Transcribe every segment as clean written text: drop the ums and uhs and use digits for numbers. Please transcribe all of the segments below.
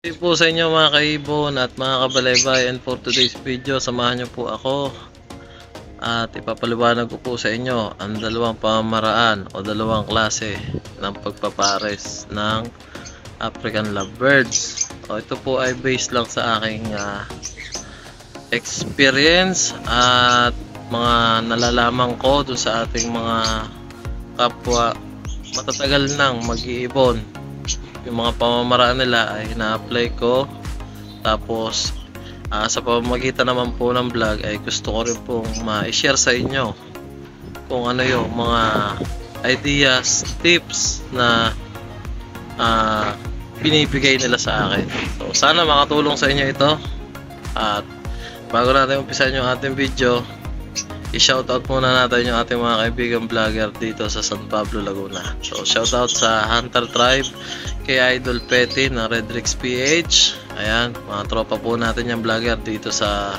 Hey po sa inyo mga kaibon at mga kabalaybay, and for today's video samahan nyo po ako at ipapaliwanag ko po sa inyo ang dalawang pamamaraan o dalawang klase ng pagpapares ng African lovebirds. Ito po ay based lang sa aking experience at mga nalalaman ko dun sa ating mga kapwa matatagal nang mag-iibon. Yung mga pamamaraan nila ay na-apply ko, tapos sa pamamagitan naman po ng vlog ay gusto ko rin pong ma-share sa inyo kung ano yung mga ideas, tips na binibigay nila sa akin. So sana makatulong sa inyo ito. At bago natin umpisan yung ating video, i-shoutout muna natin yung ating mga kaibigang vlogger dito sa San Pablo, Laguna. So shoutout sa Hunter Tribe, kay Idol Petty na Redrix PH. Ayan, mga tropa po natin yung vlogger dito sa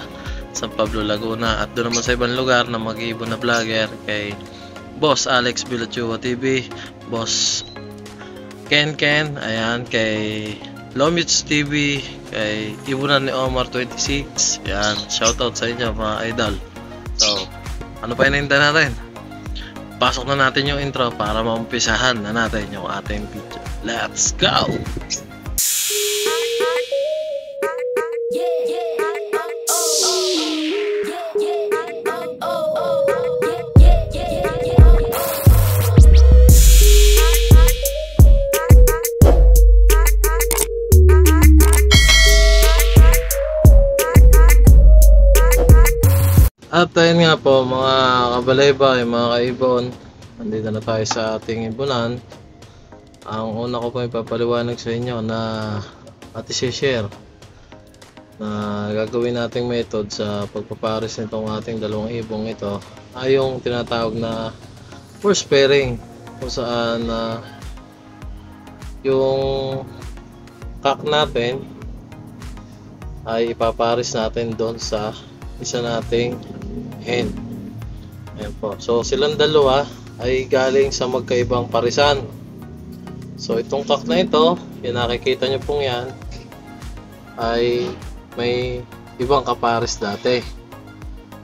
San Pablo, Laguna. At doon naman sa ibang lugar na mag-iibon na vlogger, kay Boss Alex Bilachua TV, Boss Ken, ayan, kay Lomits TV, kay Ibunan ni Omar 26. Ayan, shoutout sa inyo mga idol. So ano pa hinihintay natin? Pasok na natin yung intro para maumpisahan na natin yung ating video. Let's go! At ayun nga po mga kabalaybay, mga kaibon, nandito na tayo sa ating ibunan. Ang una ko po ipapaliwanag sa inyo na at i-share na gagawin nating method sa pagpapares nitong ating dalawang ibong ito ay yung tinatawag na force pairing, kung saan yung cock natin ay ipapares natin doon sa isa nating hen. Ayan po. So silang dalawa ay galing sa magkaibang parisan. So itong cock na ito, yung nakikita nyo pong yan, ay may ibang kapares dati.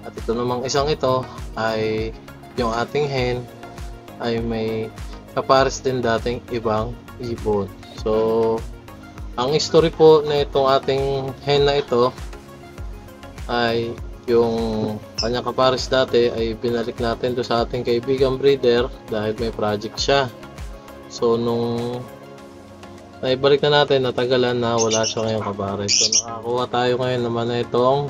At ito namang isang ito ay yung ating hen ay may kapares din dating ibang ibon. So ang history po na itong ating hen na ito ay yung kanyang kapares dati ay binalik natin to sa ating kaibigang breeder dahil may project siya. So nung naibalik na natin, natagalan na wala siya ngayong kapares. So nakakuha tayo ngayon naman na itong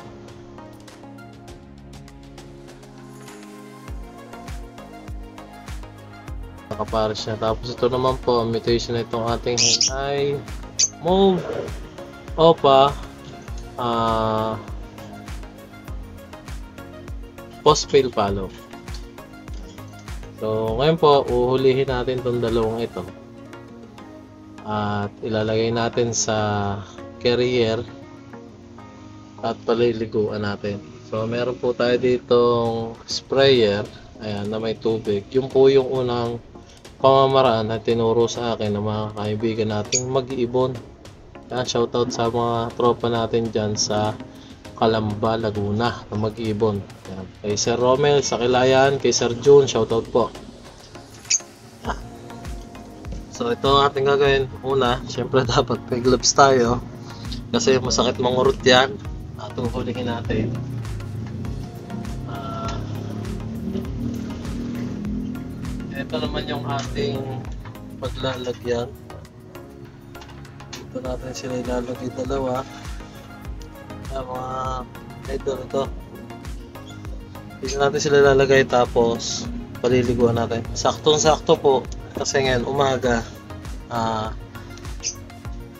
kapares niya. Tapos ito naman po, mutation na itong ating hen ay Mauve Opa Postpail Follow. So ngayon po uhulihin natin itong dalawang ito at ilalagay natin sa carrier at paliliguan natin. So meron po tayo ditong sprayer, ayan, na may tubig. Yun po yung unang pamamaraan na tinuro sa akin ng mga kaibigan nating mag-iibon. Shoutout sa mga tropa natin dyan sa Calamba, Laguna na mag-iibon. Kay Sir Romel sa Kilayan, kay Sir June, shoutout po. So ito ang ating gagawin. Una, syempre dapat may gloves tayo kasi masakit mangurot yan. Huhulihin natin. Ito naman yung ating paglalagyan. Ito natin sila ilalagay dalawa. Mga idol ito. Dito natin sila lalagay tapos paliliguan natin. Saktong-sakto po kasi ngayon umaga,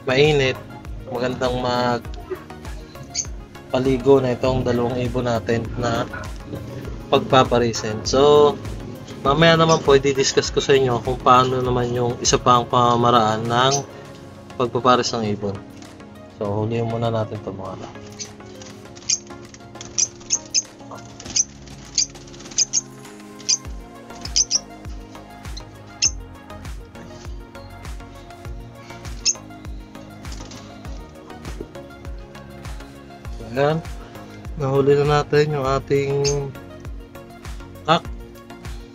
mainit, magandang paligo na itong dalawang ibon natin na pagpaparisin. So mamaya naman po i-discuss ko sa inyo kung paano naman yung isa pang pamamaraan ng pagpaparis ng ibon. So hulihin muna natin ito mga anak. Ayan, nahuli na natin yung ating cock.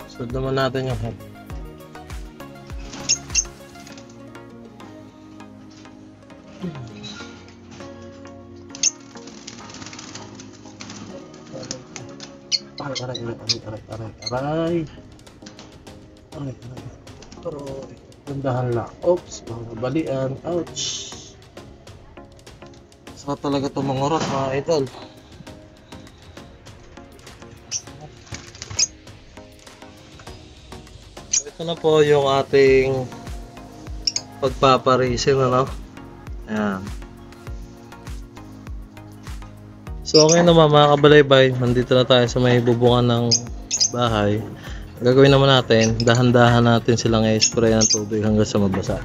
Sunod naman natin yung hen. Aray. Tandahan lang. Oops, mga balian. Ouch. Saka talaga itong mga oras, mga idol. Ito na po yung ating pagpaparisin, ano? Ayan. So okay naman mga kabalaybay, nandito na tayo sa may bubungan ng bahay. Gagawin naman natin, dahan-dahan natin silang i-spray ng tubig hanggang sa mabasa.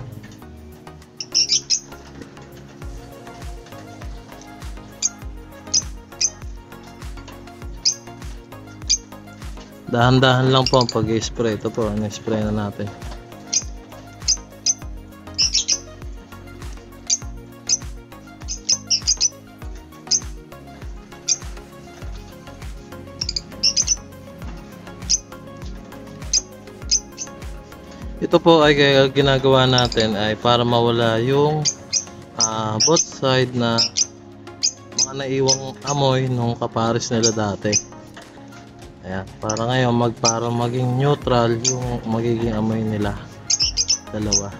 Dahan-dahan lang po ang pag-i-spray. Ito po, i-spray na natin. Ito po ay ginagawa natin ay para mawala yung both side na mga naiwang amoy nung kapares nila dati. Ayan, para ngayon para maging neutral yung magiging amoy nila dalawa.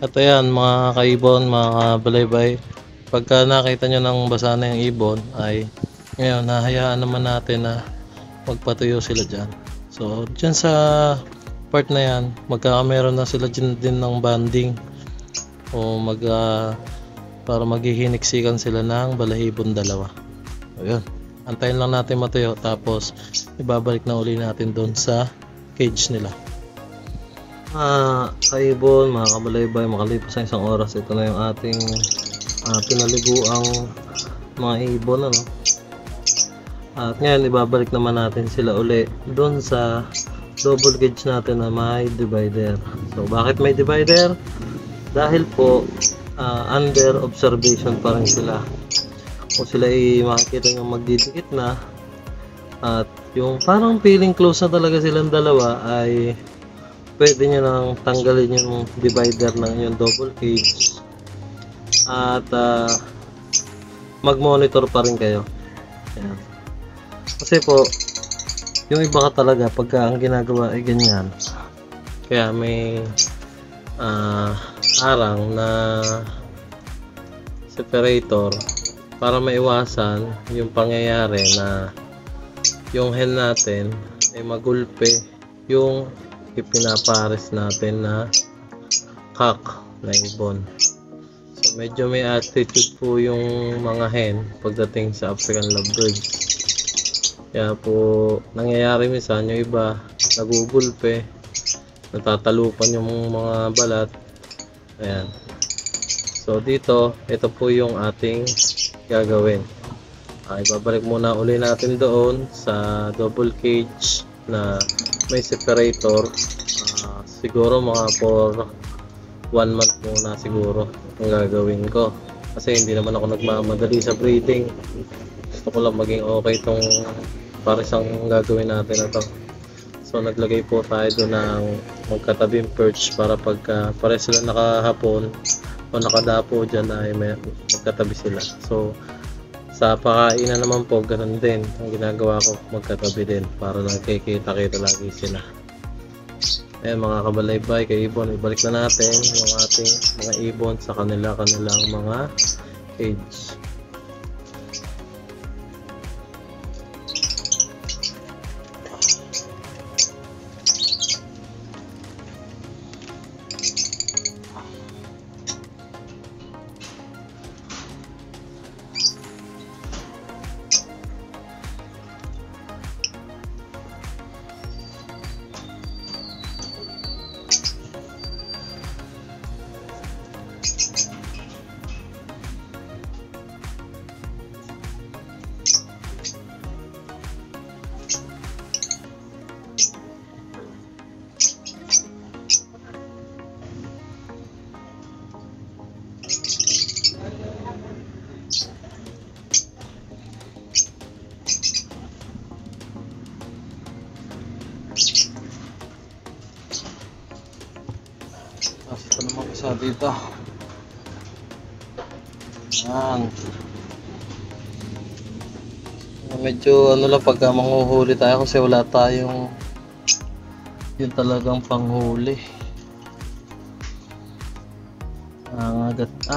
At ayan mga kaibon, mga balaybay, pagka nakita nyo ng basa na yung ibon ay ngayon nahayaan naman natin na magpatuyo sila dyan. So dyan sa part na yan magkakameron na sila dyan din ng banding o para maghihiniksikan sila ng balahibon dalawa. So yun, antayin lang natin matuyo tapos ibabalik na uli natin doon sa cage nila. Kaibon, mga kabalaybay, makalipas ang isang oras, ito na yung ating pinaliguang mga ibon, ano? At ngayon ibabalik naman natin sila uli doon sa double cage natin na may divider. So bakit may divider? Dahil po under observation pa rin sila. Kung sila ay makikita nyo magdidikit na at yung parang feeling close na talaga silang dalawa, ay pwede nyo nang tanggalin yung divider ng yung double cage at mag-monitor pa rin kayo. Ayan. Kasi po yung iba ka talaga pagka ang ginagawa ay ganyan, kaya may harang na separator para maiwasan yung pangyayari na yung hen natin ay magulpe yung ipinapares natin na cock na ibon. So medyo may attitude po yung mga hen pagdating sa African lovebird. Kaya po nangyayari minsan yung iba nagugulpe, natatalupan yung mga balat. Ayan. So dito, ito po yung ating gagawin. Ibabalik muna uli natin doon sa double cage na may separator. Siguro mga for 1 month muna siguro ang gagawin ko, kasi hindi naman ako nagmamadali sa breeding. Gusto ko lang maging okay itong parisang gagawin natin na to. So naglagay po tayo doon ng magkatabing perch para pagka pares sila nakahapon o nakadapo dyan ay magkatabi sila. So sa pakainan naman po ganun din ang ginagawa ko, magkatabi din para nagkikita-kita lagi sila. Ayan mga kabalaybay, kaibon, ibalik na natin yung ating mga ibon sa kanilang mga cage. Ito naman isa dito. Yan. Medyo ano lang pagka manghuhuli tayo kasi wala tayong yun talagang panghuli.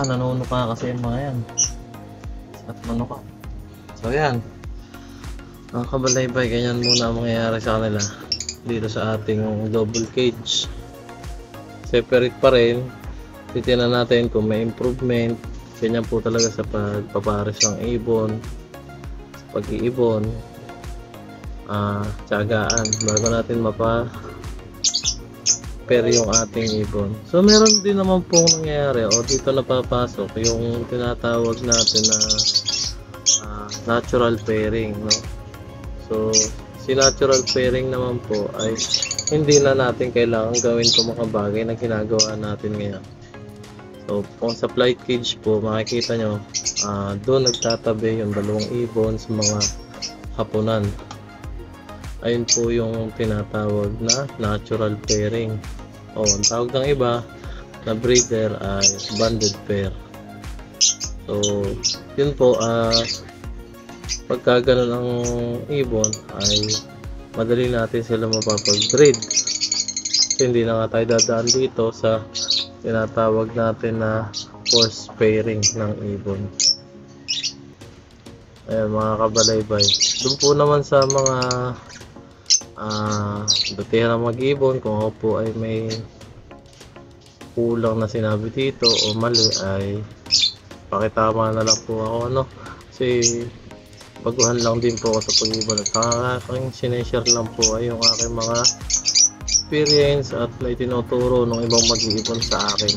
Nanuno ka kasi yung mga yan. At ano ka. So yan. Mga kabalaybay, ganyan muna ang mangyayari sa kanila dito sa ating double cage. Separate pa rin. Titignan natin kung may improvement. Ganyan po talaga sa pagpapares ng ibon, sa pag-iibon, tiyagaan bago natin mapa-pair yung ating ibon. So meron din naman pong nangyayari o dito napapasok yung tinatawag natin na natural pairing, no? So si natural pairing naman po ay hindi na natin kailangan gawin itong mga bagay na ginagawa natin ngayon. So kung sa flight cage po makikita nyo doon nagtatabi yung dalawang ibon sa mga hapunan. Ayun po yung tinatawag na natural pairing. Ang tawag ng iba na breeder ay banded pair. So yun po, pagka ganun ang ibon ay madali natin sila mapapag-breed. So, hindi na nga tayo dadaan dito sa tinatawag natin na force pairing ng ibon. Ayan mga kabalaybay. Doon po naman sa mga datira mag-ibon, kung ako po ay may kulang na sinabi dito o mali ay pakitama na lang po ako, no? Kasi baguhan lang din po ako sa pag-ibon at aking sineshare lang po ay yung aking mga experience at may tinuturo ng ibang mag-iibon sa akin.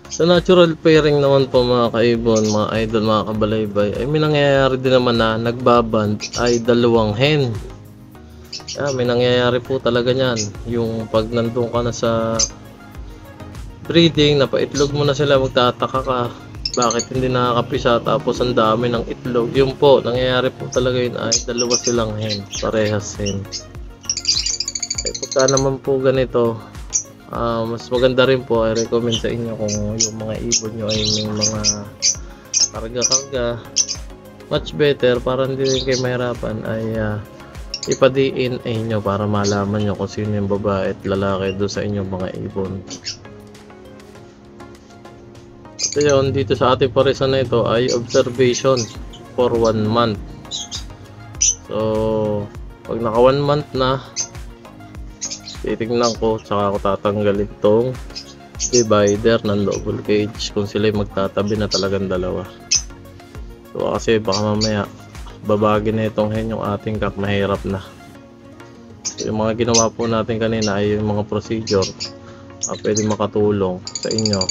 Sa natural pairing naman po mga kaibon, mga idol, mga kabalaybay, ay may nangyayari din naman na nagbaband ay dalawang hen. May nangyayari po talaga nyan. Yung pag nandun ka na sa breeding, napaitlog mo na sila, magtataka ka bakit hindi nakakapisa tapos ang dami ng itlog. Yun po, nangyayari po talaga yun ay dalawa silang hen, parehas hen. Pagka naman po ganito, mas maganda rin po ay recommend sa inyo kung yung mga ibon nyo ay may mga karga-karga, much better para hindi rin kayo mahirapan ay ipa-DNA nyo para malaman nyo kung sino yung babae at lalaki doon sa inyong mga ibon. At yun, dito sa ating parisan na ito ay observation for 1 month. So pag naka 1 month na, titignan ko tsaka ako tatanggalin itong divider ng double cage kung sila magtatabi na talagang dalawa. So kasi baka mamaya babagin na itong hen yung ating kak, mahirap na. So, yung mga ginawa po natin kanina ay yung mga procedure pwede makatulong sa inyo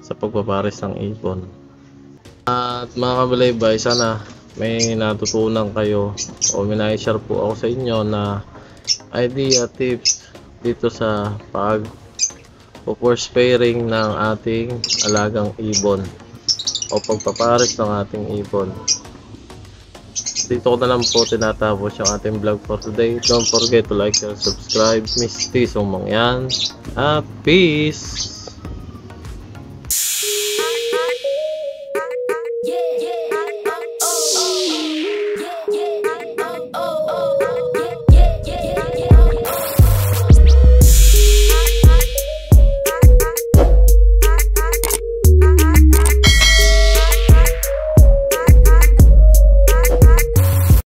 sa pagpapares ng ibon. At mga kabalaybay, sana may natutunan kayo o may na-share po ako sa inyo na idea, tips dito sa force pairing ng ating alagang ibon o pagpapares ng ating ibon. Dito ko na lang po tinatapos yung ating vlog for today. Don't forget to like and subscribe. Misty Sumangyan. Peace!